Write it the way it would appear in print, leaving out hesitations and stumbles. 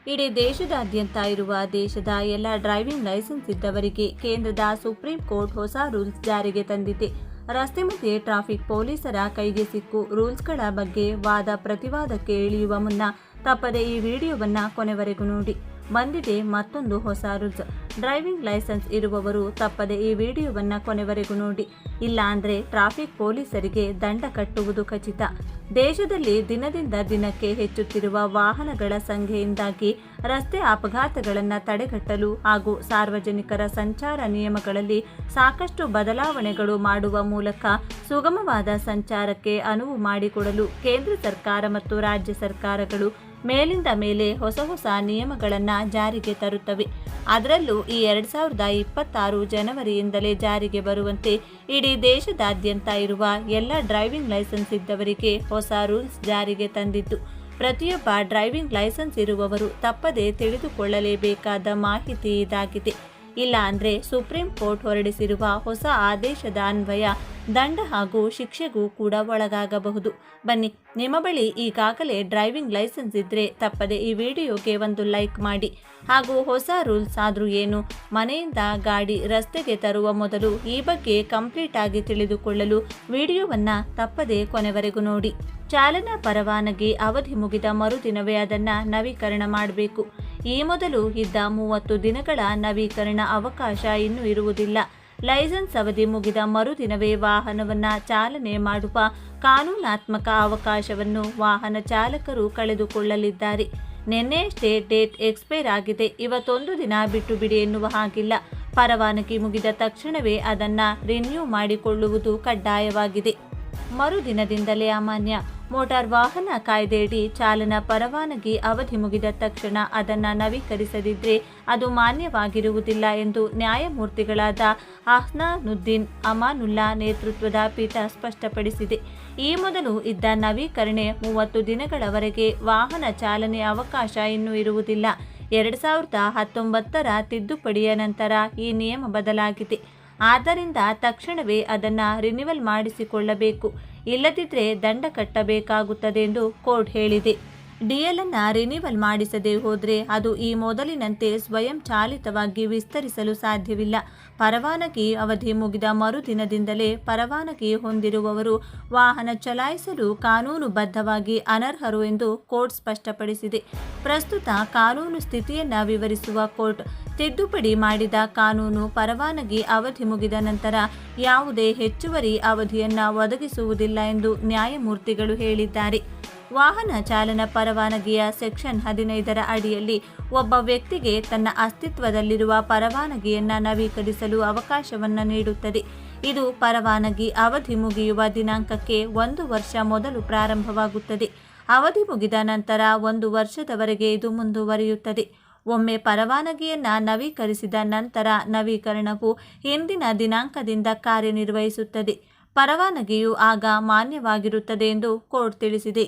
ಇಡೀ ದೇಶದಾದ್ಯಂತ ಇರುವ ದೇಶದ ಎಲ್ಲ ಡ್ರೈವಿಂಗ್ ಲೈಸೆನ್ಸ್ ಇದ್ದವರಿಗೆ ಕೇಂದ್ರದ ಸುಪ್ರೀಂ ಕೋರ್ಟ್ ಹೊಸ ರೂಲ್ಸ್ ಜಾರಿಗೆ ತಂದಿದೆ. ರಸ್ತೆ ಮಧ್ಯೆ ಟ್ರಾಫಿಕ್ ಪೊಲೀಸರ ಕೈಗೆ ಸಿಕ್ಕು ರೂಲ್ಸ್ಗಳ ಬಗ್ಗೆ ವಾದ ಪ್ರತಿವಾದಕ್ಕೆ ಇಳಿಯುವ ಮುನ್ನ ತಪ್ಪದೆ ಈ ವಿಡಿಯೋವನ್ನು ಕೊನೆವರೆಗೂ ನೋಡಿ. ಬಂದಿದೆ ಮತ್ತೊಂದು ಹೊಸ ರೂಲ್ಸ್. ಡ್ರೈವಿಂಗ್ ಲೈಸೆನ್ಸ್ ಇರುವವರು ತಪ್ಪದೆ ಈ ವಿಡಿಯೋವನ್ನು ಕೊನೆವರೆಗೂ ನೋಡಿ. ಇಲ್ಲ ಅಂದರೆ ಟ್ರಾಫಿಕ್ ಪೊಲೀಸರಿಗೆ ದಂಡ ಕಟ್ಟುವುದು ಖಚಿತ. ದೇಶದಲ್ಲಿ ದಿನದಿಂದ ದಿನಕ್ಕೆ ಹೆಚ್ಚುತ್ತಿರುವ ವಾಹನಗಳ ಸಂಖ್ಯೆಯಿಂದಾಗಿ ರಸ್ತೆ ಅಪಘಾತಗಳನ್ನು ತಡೆಗಟ್ಟಲು ಹಾಗೂ ಸಾರ್ವಜನಿಕರ ಸಂಚಾರ ನಿಯಮಗಳಲ್ಲಿ ಸಾಕಷ್ಟು ಬದಲಾವಣೆಗಳು ಮಾಡುವ ಮೂಲಕ ಸುಗಮವಾದ ಸಂಚಾರಕ್ಕೆ ಅನುವು ಮಾಡಿಕೊಡಲು ಕೇಂದ್ರ ಸರ್ಕಾರ ಮತ್ತು ರಾಜ್ಯ ಸರ್ಕಾರಗಳು ಮೇಲಿಂದ ಮೇಲೆ ಹೊಸ ಹೊಸ ನಿಯಮಗಳನ್ನು ಜಾರಿಗೆ ತರುತ್ತವೆ. ಅದರಲ್ಲೂ ಈ 2026 ಜನವರಿಯಿಂದಲೇ ಜಾರಿಗೆ ಬರುವಂತೆ ಇಡೀ ದೇಶದಾದ್ಯಂತ ಇರುವ ಎಲ್ಲ ಡ್ರೈವಿಂಗ್ ಲೈಸೆನ್ಸ್ ಇದ್ದವರಿಗೆ ಹೊಸ ರೂಲ್ಸ್ ಜಾರಿಗೆ ತಂದಿದ್ದು, ಪ್ರತಿಯೊಬ್ಬ ಡ್ರೈವಿಂಗ್ ಲೈಸೆನ್ಸ್ ಇರುವವರು ತಪ್ಪದೆ ತಿಳಿದುಕೊಳ್ಳಲೇಬೇಕಾದ ಮಾಹಿತಿ ಇದಾಗಿದೆ. ಇಲ್ಲ ಅಂದರೆ ಸುಪ್ರೀಂ ಕೋರ್ಟ್ ಹೊರಡಿಸಿರುವ ಹೊಸ ಆದೇಶದ ಅನ್ವಯ ದಂಡ ಹಾಗೂ ಶಿಕ್ಷೆಗೂ ಕೂಡ ಒಳಗಾಗಬಹುದು. ಬನ್ನಿ, ನಿಮ್ಮ ಬಳಿ ಈಗಾಗಲೇ ಡ್ರೈವಿಂಗ್ ಲೈಸೆನ್ಸ್ ಇದ್ದರೆ ತಪ್ಪದೆ ಈ ವಿಡಿಯೋಗೆ ಒಂದು ಲೈಕ್ ಮಾಡಿ. ಹಾಗೂ ಹೊಸ ರೂಲ್ಸ್ ಆದರೂ ಏನು, ಮನೆಯಿಂದ ಗಾಡಿ ರಸ್ತೆಗೆ ತರುವ ಮೊದಲು ಈ ಬಗ್ಗೆ ಕಂಪ್ಲೀಟ್ ಆಗಿ ತಿಳಿದುಕೊಳ್ಳಲು ವಿಡಿಯೋವನ್ನು ತಪ್ಪದೆ ಕೊನೆವರೆಗೂ ನೋಡಿ. ಚಾಲನಾ ಪರವಾನಗಿ ಅವಧಿ ಮುಗಿದ ಮರುದಿನವೇ ಅದನ್ನು ನವೀಕರಣ ಮಾಡಬೇಕು. ಈ ಮೊದಲು ಇದ್ದ 30 ದಿನಗಳ ನವೀಕರಣ ಅವಕಾಶ ಇನ್ನೂ ಇರುವುದಿಲ್ಲ. ಲೈಸೆನ್ಸ್ ಅವಧಿ ಮುಗಿದ ಮರುದಿನವೇ ವಾಹನವನ್ನು ಚಾಲನೆ ಮಾಡುವ ಕಾನೂನಾತ್ಮಕ ಅವಕಾಶವನ್ನು ವಾಹನ ಚಾಲಕರು ಕಳೆದುಕೊಳ್ಳಲಿದ್ದಾರೆ. ನಿನ್ನೆಯಷ್ಟೇ ಡೇಟ್ ಎಕ್ಸ್ಪೈರ್ ಆಗಿದೆ, ಇವತ್ತೊಂದು ದಿನ ಬಿಟ್ಟು ಬಿಡಿ ಎನ್ನುವ ಹಾಗಿಲ್ಲ. ಪರವಾನಗಿ ಮುಗಿದ ತಕ್ಷಣವೇ ಅದನ್ನು ರಿನ್ಯೂ ಮಾಡಿಕೊಳ್ಳುವುದು ಕಡ್ಡಾಯವಾಗಿದೆ. ಮರುದಿನದಿಂದಲೇ ಅಮಾನ್ಯ. ಮೋಟಾರ್ ವಾಹನ ಕಾಯ್ದೆಯಡಿ ಚಾಲನಾ ಪರವಾನಗಿ ಅವಧಿ ಮುಗಿದ ತಕ್ಷಣ ಅದನ್ನು ನವೀಕರಿಸದಿದ್ದರೆ ಅದು ಮಾನ್ಯವಾಗಿರುವುದಿಲ್ಲ ಎಂದು ನ್ಯಾಯಮೂರ್ತಿಗಳಾದ ಅಹ್ಸಾನುದ್ದೀನ್ ಅಮಾನುಲ್ಲಾ ನೇತೃತ್ವದ ಪೀಠ ಸ್ಪಷ್ಟಪಡಿಸಿದೆ. ಈ ಮೊದಲು ಇದ್ದ ನವೀಕರಣೆ 30 ದಿನಗಳವರೆಗೆ ವಾಹನ ಚಾಲನೆ ಅವಕಾಶ ಇನ್ನೂ ಇರುವುದಿಲ್ಲ. 2019ರ ತಿದ್ದುಪಡಿಯ ನಂತರ ಈ ನಿಯಮ ಬದಲಾಗಿದೆ. ಆದ್ದರಿಂದ ತಕ್ಷಣವೇ ಅದನ್ನು ರಿನಿವಲ್ ಮಾಡಿಸಿಕೊಳ್ಳಬೇಕು, ಇಲ್ಲದಿದ್ದರೆ ದಂಡ ಕಟ್ಟಬೇಕಾಗುತ್ತದೆ ಎಂದು ಕೋರ್ಟ್ ಹೇಳಿದೆ. ಡಿಎಲ್ ಅನ್ನು ರಿನಿವಲ್ ಮಾಡಿಸದೆ ಹೋದರೆ ಅದು ಈ ಮೊದಲಿನಂತೆ ಸ್ವಯಂ ಚಾಲಿತವಾಗಿ ವಿಸ್ತರಿಸಲು ಸಾಧ್ಯವಿಲ್ಲ. ಪರವಾನಗಿ ಅವಧಿ ಮುಗಿದ ಮರುದಿನದಿಂದಲೇ ಪರವಾನಗಿ ಹೊಂದಿರುವವರು ವಾಹನ ಚಲಾಯಿಸಲು ಕಾನೂನುಬದ್ಧವಾಗಿ ಅನರ್ಹರು ಎಂದು ಕೋರ್ಟ್ ಸ್ಪಷ್ಟಪಡಿಸಿದೆ. ಪ್ರಸ್ತುತ ಕಾನೂನು ಸ್ಥಿತಿಯನ್ನು ವಿವರಿಸುವ ಕೋರ್ಟ್ ತಿದ್ದುಪಡಿ ಮಾಡಿದ ಕಾನೂನು ಪರವಾನಗಿ ಅವಧಿ ಮುಗಿದ ನಂತರ ಯಾವುದೇ ಹೆಚ್ಚುವರಿ ಅವಧಿಯನ್ನು ಒದಗಿಸುವುದಿಲ್ಲ ಎಂದು ನ್ಯಾಯಮೂರ್ತಿಗಳು ಹೇಳಿದ್ದಾರೆ. ವಾಹನ ಚಾಲನಾ ಪರವಾನಗಿಯ ಸೆಕ್ಷನ್ 15ರ ಅಡಿಯಲ್ಲಿ ಒಬ್ಬ ವ್ಯಕ್ತಿಗೆ ತನ್ನ ಅಸ್ತಿತ್ವದಲ್ಲಿರುವ ಪರವಾನಗಿಯನ್ನು ನವೀಕರಿಸಲು ಅವಕಾಶವನ್ನು ನೀಡುತ್ತದೆ. ಇದು ಪರವಾನಗಿ ಅವಧಿ ಮುಗಿಯುವ ದಿನಾಂಕಕ್ಕೆ 1 ವರ್ಷ ಮೊದಲು ಪ್ರಾರಂಭವಾಗುತ್ತದೆ. ಅವಧಿ ಮುಗಿದ ನಂತರ 1 ವರ್ಷದವರೆಗೆ ಇದು ಮುಂದುವರಿಯುತ್ತದೆ. ಒಮ್ಮೆ ಪರವಾನಗಿಯನ್ನು ನವೀಕರಿಸಿದ ನಂತರ ನವೀಕರಣವು ಹಿಂದಿನ ದಿನಾಂಕದಿಂದ ಕಾರ್ಯನಿರ್ವಹಿಸುತ್ತದೆ. ಪರವಾನಗಿಯು ಆಗ ಮಾನ್ಯವಾಗಿರುತ್ತದೆ ಎಂದು ಕೋರ್ಟ್ ತಿಳಿಸಿದೆ.